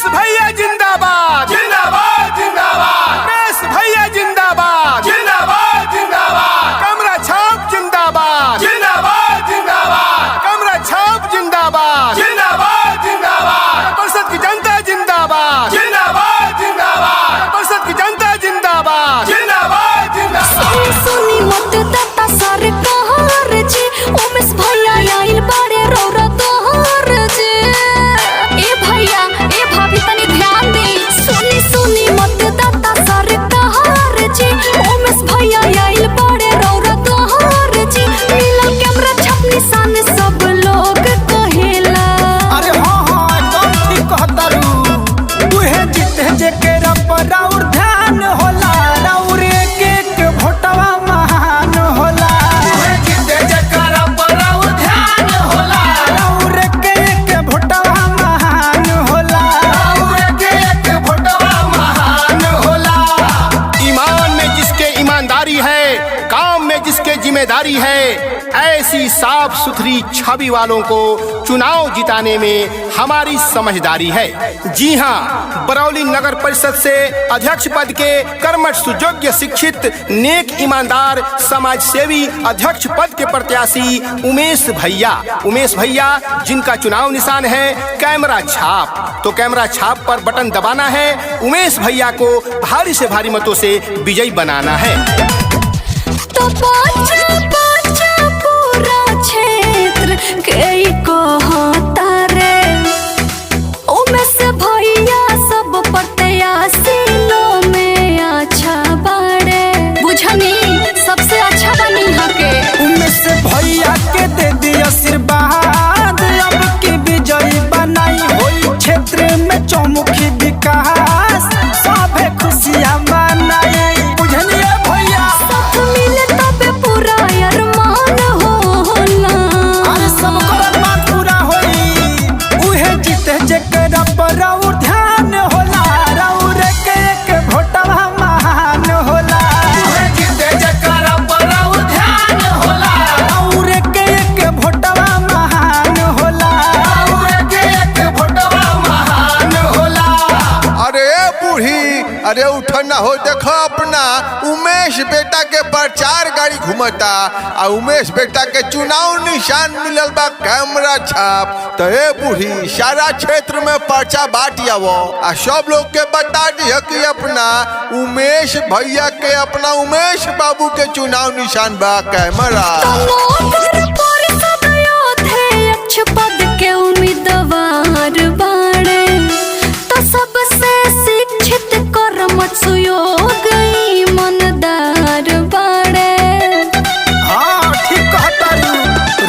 उमेश भैया जिंदाबाद जिंदाबाद जिंदाबाद। उमेश भैया जिंदाबाद जिंदाबाद जिंदाबाद। कमरा छाप जिंदाबाद जिंदाबाद जिंदाबाद। कमरा छाप जिंदाबाद जिंदाबाद जिंदाबाद। परिषद की जनता जिंदाबाद जिंदाबाद जिंदाबाद। परिषद की जनता जिंदाबाद जिंदाबाद जिंदाबाद। सुनी मतदाता सरकार जी उमेश भैया आइल बारे रौरा तोहर जी। ए भैया ए भाभी तनी ध्यान दे। सुनी मतदाता सरकार जी उमेश भैया आइल बारे रौरा तोहर जी। मिला कैमरा छाप निशान सब लोग कहेला। अरे हाँ एकदम ठीक कहतारू। उहे जीते जेकरा पर राउर ध्यान होला, राउर एक एक भोटवा महान होला। उहे जीते जेकरा पर राउर ध्यान होला, राउर एक एक भोटवा महान होला। राउर एक भोटवा महान होला। ईमान में जिसके ईमानदारी है, काम में जिसके जिम्मेदारी है, ऐसी साफ सुथरी छवि वालों को चुनाव जिताने में हमारी समझदारी है। जी हाँ, बरौली नगर परिषद से अध्यक्ष पद के कर्मठ सुयोग्य शिक्षित नेक ईमानदार समाज सेवी अध्यक्ष पद के प्रत्याशी उमेश भैया जिनका चुनाव निशान है कैमरा छाप। तो कैमरा छाप पर बटन दबाना है, उमेश भैया को भारी से भारी मतों से विजयी बनाना है। तो बाचा पूरा क्षेत्र कई कहता रे उमेश भैया सब प्रत्याशी लो में अच्छा बाड़े। बुझनी सबसे अच्छा बनी हके उमेश भैया के दे दी आशीर्वाद, अब की विजयी बनाई होई क्षेत्र में चौमुखी विकास, सबे खुशियाँ मनाई। बुझलिए भैया साथ मिले तबे पूरा अरमान होला। अरे सब अरमान पूरा होई। उहे जीते जेकरा पर राउर ध्यान होला, राउर के एक भोटवा महान होला। उहे जीते जेकरा पर राउर ध्यान होला, राउर के एक भोटवा महान होला। राउर एक भोटवा महान होला। अरे बूढ़ी, अरे उठना हो, देखो अपना उमेश बेटा के प्रचार गाड़ी घूमता आ उमेश बेटा के चुनाव निशान मिलल बा कैमरा छाप। तो ए बूढ़ी, सारा क्षेत्र में पर्चा बांट आवो आ सब लोग के बता दिया कि अपना उमेश भैया के, अपना उमेश बाबू के चुनाव निशान बा कैमरा। नगर परिषद अध्यक्ष पद के उम्मीदवार बाड़े। तो सबसे शिक्षित कर्मठ सुयोग्य ईमानदार बाड़े। हाँ ठीक कहतारू।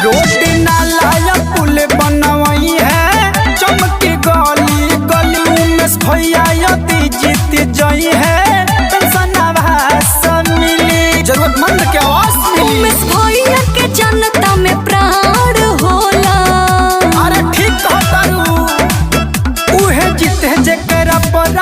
रोड नाला या पुल बनवाई है, चमकी गली गली उमेश भैया यदि जीत जाई है, पेंशन आवास मिली, जरूरतमंद के आवास मिली। उमेश भैया के जनता में प्राण होला। अरे ठीक कहतारू। उहे जीते जेकरा पर